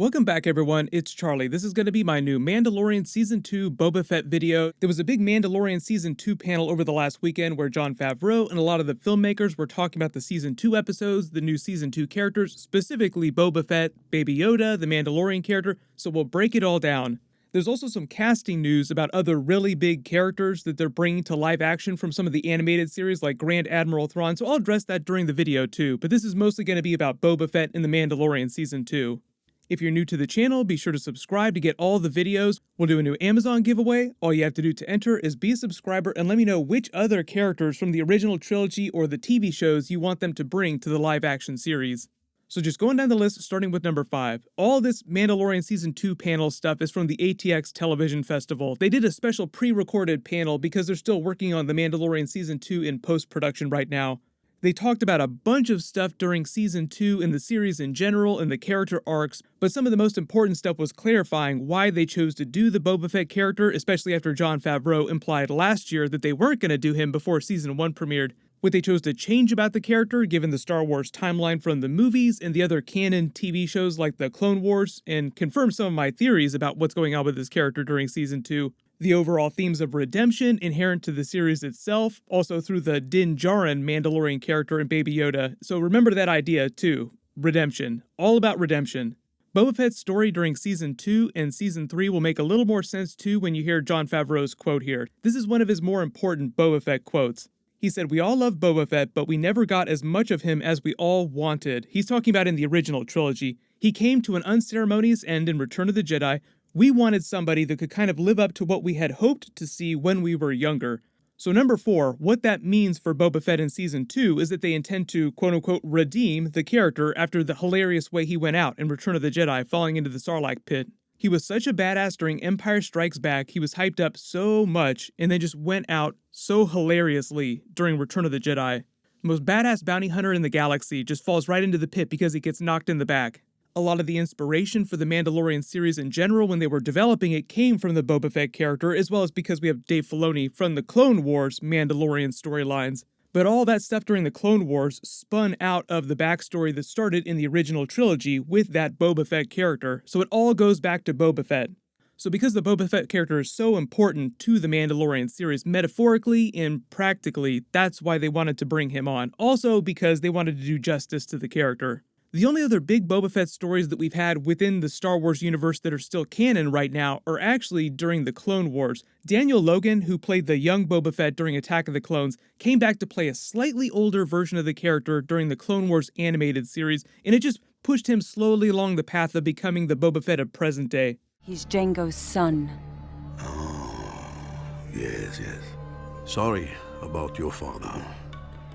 Welcome back everyone, it's Charlie. This is going to be my new Mandalorian Season 2 Boba Fett video. There was a big Mandalorian Season 2 panel over the last weekend where Jon Favreau and a lot of the filmmakers were talking about the Season 2 episodes, the new Season 2 characters, specifically Boba Fett, Baby Yoda, the Mandalorian character, so we'll break it all down. There's also some casting news about other really big characters that they're bringing to live action from some of the animated series like Grand Admiral Thrawn, so I'll address that during the video too, but this is mostly going to be about Boba Fett and the Mandalorian Season 2. If you're new to the channel, be sure to subscribe to get all the videos. We'll do a new Amazon giveaway. All you have to do to enter is be a subscriber and let me know which other characters from the original trilogy or the TV shows you want them to bring to the live action series. So just going down the list, starting with number 5. All this Mandalorian Season 2 panel stuff is from the ATX Television Festival. They did a special pre-recorded panel because they're still working on the Mandalorian Season 2 in post-production right now. They talked about a bunch of stuff during Season 2 and the series in general and the character arcs, but some of the most important stuff was clarifying why they chose to do the Boba Fett character, especially after Jon Favreau implied last year that they weren't going to do him before Season 1 premiered. What they chose to change about the character, given the Star Wars timeline from the movies and the other canon TV shows like the Clone Wars, and confirm some of my theories about what's going on with this character during Season 2. The overall themes of redemption inherent to the series itself, also through the Din Djarin Mandalorian character and Baby Yoda, so remember that idea too. Redemption. All about redemption. Boba Fett's story during Season 2 and Season 3 will make a little more sense too when you hear Jon Favreau's quote here. This is one of his more important Boba Fett quotes. He said, "We all love Boba Fett, but we never got as much of him as we all wanted." He's talking about in the original trilogy. He came to an unceremonious end in Return of the Jedi. We wanted somebody that could kind of live up to what we had hoped to see when we were younger. So number 4, what that means for Boba Fett in Season 2 is that they intend to quote-unquote redeem the character after the hilarious way he went out in Return of the Jedi, falling into the Sarlacc pit. He was such a badass during Empire Strikes Back, he was hyped up so much, and then just went out so hilariously during Return of the Jedi. The most badass bounty hunter in the galaxy just falls right into the pit because he gets knocked in the back. A lot of the inspiration for the Mandalorian series in general when they were developing it came from the Boba Fett character, as well as because we have Dave Filoni from the Clone Wars Mandalorian storylines. But all that stuff during the Clone Wars spun out of the backstory that started in the original trilogy with that Boba Fett character, so it all goes back to Boba Fett. So because the Boba Fett character is so important to the Mandalorian series, metaphorically and practically, that's why they wanted to bring him on. Also because they wanted to do justice to the character. The only other big Boba Fett stories that we've had within the Star Wars universe that are still canon right now are actually during the Clone Wars. Daniel Logan, who played the young Boba Fett during Attack of the Clones, came back to play a slightly older version of the character during the Clone Wars animated series, and it just pushed him slowly along the path of becoming the Boba Fett of present day. He's Jango's son. Oh, yes. Sorry about your father.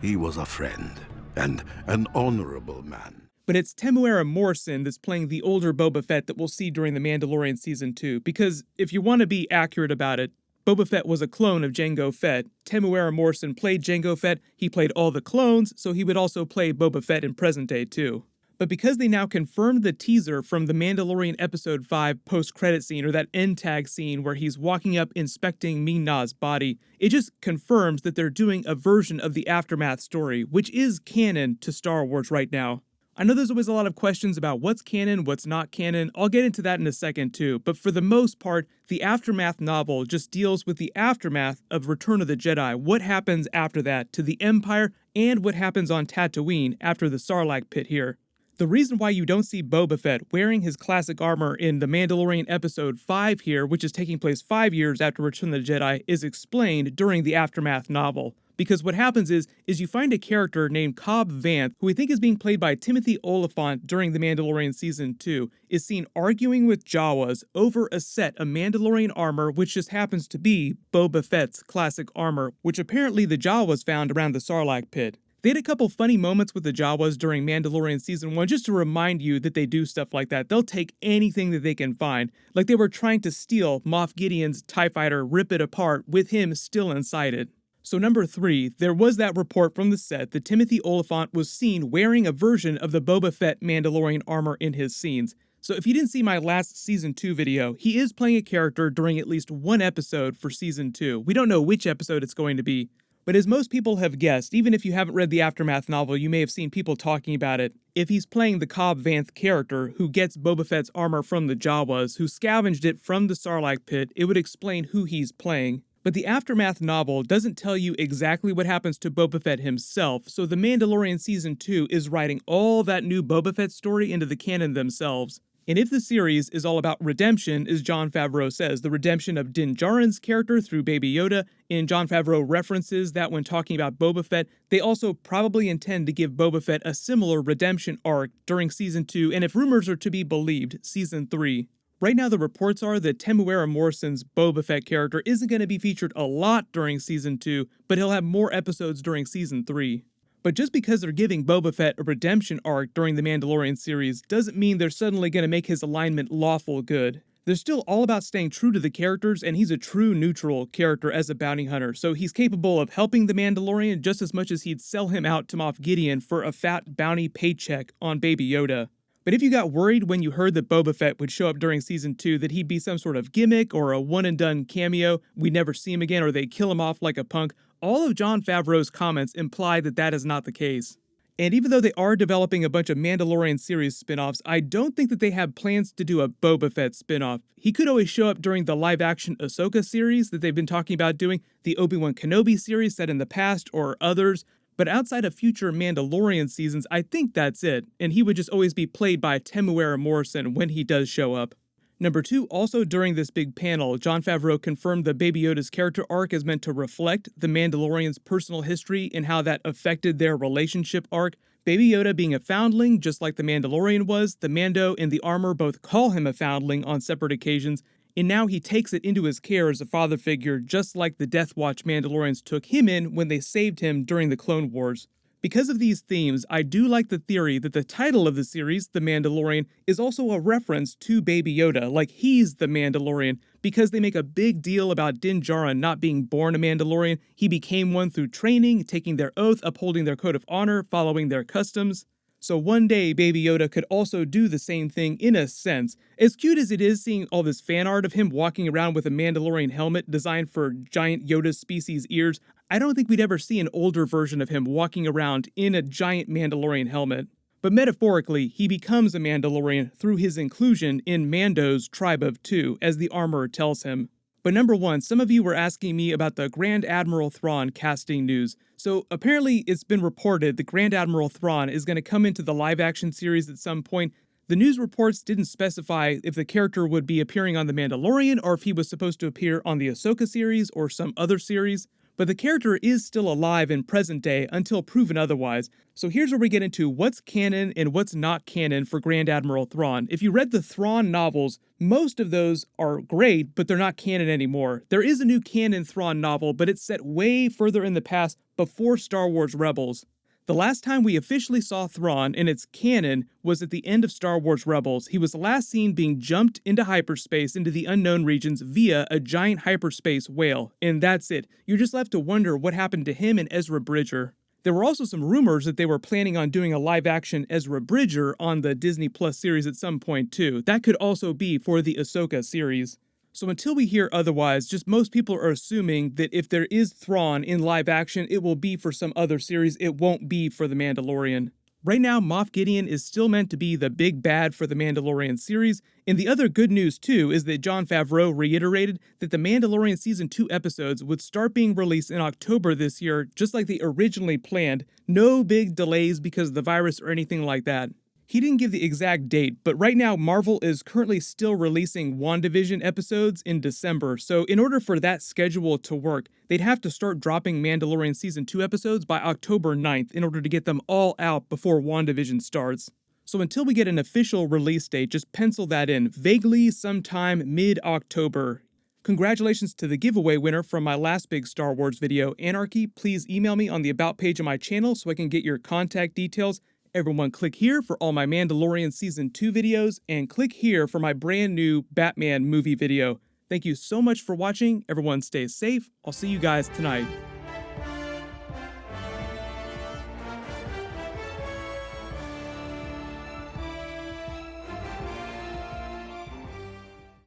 He was a friend and an honorable man. But it's Temuera Morrison that's playing the older Boba Fett that we'll see during the Mandalorian Season 2, because if you want to be accurate about it, Boba Fett was a clone of Jango Fett. Temuera Morrison played Jango Fett, he played all the clones, so he would also play Boba Fett in present day too. But because they now confirmed the teaser from the Mandalorian Episode 5 post-credit scene, or that end tag scene where he's walking up inspecting Ming-Na's body, it just confirms that they're doing a version of the Aftermath story, which is canon to Star Wars right now. I know there's always a lot of questions about what's canon, what's not canon. I'll get into that in a second too, but for the most part, the Aftermath novel just deals with the aftermath of Return of the Jedi, what happens after that to the Empire, and what happens on Tatooine after the Sarlacc pit here. The reason why you don't see Boba Fett wearing his classic armor in The Mandalorian Episode 5 here, which is taking place 5 years after Return of the Jedi, is explained during the Aftermath novel. Because what happens is you find a character named Cobb Vanth, who we think is being played by Timothy Olyphant during The Mandalorian Season 2, is seen arguing with Jawas over a set of Mandalorian armor which just happens to be Boba Fett's classic armor, which apparently the Jawas found around the Sarlacc pit. They had a couple funny moments with the Jawas during Mandalorian Season 1 just to remind you that they do stuff like that. They'll take anything that they can find, like they were trying to steal Moff Gideon's TIE fighter, rip it apart, with him still inside it. So number 3, there was that report from the set that Timothy Olyphant was seen wearing a version of the Boba Fett Mandalorian armor in his scenes. So if you didn't see my last Season 2 video, he is playing a character during at least one episode for Season 2. We don't know which episode it's going to be. But as most people have guessed, even if you haven't read the Aftermath novel, you may have seen people talking about it. If he's playing the Cobb Vanth character who gets Boba Fett's armor from the Jawas, who scavenged it from the Sarlacc pit, it would explain who he's playing. But the Aftermath novel doesn't tell you exactly what happens to Boba Fett himself, so The Mandalorian Season 2 is writing all that new Boba Fett story into the canon themselves. And if the series is all about redemption, as Jon Favreau says, the redemption of Din Djarin's character through Baby Yoda, and Jon Favreau references that when talking about Boba Fett, they also probably intend to give Boba Fett a similar redemption arc during Season 2, and if rumors are to be believed, Season 3. Right now the reports are that Temuera Morrison's Boba Fett character isn't going to be featured a lot during Season 2, but he'll have more episodes during Season 3. But just because they're giving Boba Fett a redemption arc during the Mandalorian series doesn't mean they're suddenly going to make his alignment lawful good. They're still all about staying true to the characters, and he's a true neutral character as a bounty hunter, so he's capable of helping the Mandalorian just as much as he'd sell him out to Moff Gideon for a fat bounty paycheck on Baby Yoda. But if you got worried when you heard that Boba Fett would show up during Season 2 that he'd be some sort of gimmick or a one-and-done cameo, we'd never see him again or they'd kill him off like a punk, all of Jon Favreau's comments imply that that is not the case. And even though they are developing a bunch of Mandalorian series spin-offs, I don't think that they have plans to do a Boba Fett spin-off. He could always show up during the live-action Ahsoka series that they've been talking about doing, the Obi-Wan Kenobi series set in the past, or others. But outside of future Mandalorian seasons, I think that's it, and he would just always be played by Temuera Morrison when he does show up. Number 2, also during this big panel, Jon Favreau confirmed that Baby Yoda's character arc is meant to reflect the Mandalorian's personal history and how that affected their relationship arc. Baby Yoda being a foundling, just like the Mandalorian was, the Mando and the armor both call him a foundling on separate occasions, and now he takes it into his care as a father figure, just like the Death Watch Mandalorians took him in when they saved him during the Clone Wars. Because of these themes, I do like the theory that the title of the series, The Mandalorian, is also a reference to Baby Yoda, like he's the Mandalorian, because they make a big deal about Din Djarin not being born a Mandalorian. He became one through training, taking their oath, upholding their code of honor, following their customs. So one day, Baby Yoda could also do the same thing in a sense. As cute as it is seeing all this fan art of him walking around with a Mandalorian helmet designed for giant Yoda species ears, I don't think we'd ever see an older version of him walking around in a giant Mandalorian helmet. But metaphorically, he becomes a Mandalorian through his inclusion in Mando's Tribe of Two, as the armorer tells him. But number 1, some of you were asking me about the Grand Admiral Thrawn casting news. So apparently it's been reported that Grand Admiral Thrawn is going to come into the live-action series at some point. The news reports didn't specify if the character would be appearing on The Mandalorian or if he was supposed to appear on the Ahsoka series or some other series. But the character is still alive in present day until proven otherwise. So here's where we get into what's canon and what's not canon for Grand Admiral Thrawn. If you read the Thrawn novels, most of those are great, but they're not canon anymore. There is a new canon Thrawn novel, but it's set way further in the past before Star Wars Rebels. The last time we officially saw Thrawn in its canon was at the end of Star Wars Rebels. He was last seen being jumped into hyperspace into the unknown regions via a giant hyperspace whale, and that's it. You're just left to wonder what happened to him and Ezra Bridger. There were also some rumors that they were planning on doing a live-action Ezra Bridger on the Disney Plus series at some point too. That could also be for the Ahsoka series. So until we hear otherwise, just most people are assuming that if there is Thrawn in live action, it will be for some other series, it won't be for The Mandalorian. Right now, Moff Gideon is still meant to be the big bad for The Mandalorian series, and the other good news too is that Jon Favreau reiterated that The Mandalorian Season 2 episodes would start being released in October this year, just like they originally planned. No big delays because of the virus or anything like that. He didn't give the exact date, but right now Marvel is currently still releasing Wandavision episodes in December, so in order for that schedule to work, they'd have to start dropping Mandalorian Season 2 episodes by October 9th in order to get them all out before Wandavision starts. So until we get an official release date, just pencil that in, vaguely sometime mid-October. Congratulations to the giveaway winner from my last big Star Wars video, Anarchy. Please email me on the About page of my channel so I can get your contact details. Everyone click here for all my Mandalorian Season 2 videos, and click here for my brand new Batman movie video. Thank you so much for watching. Everyone stay safe. I'll see you guys tonight.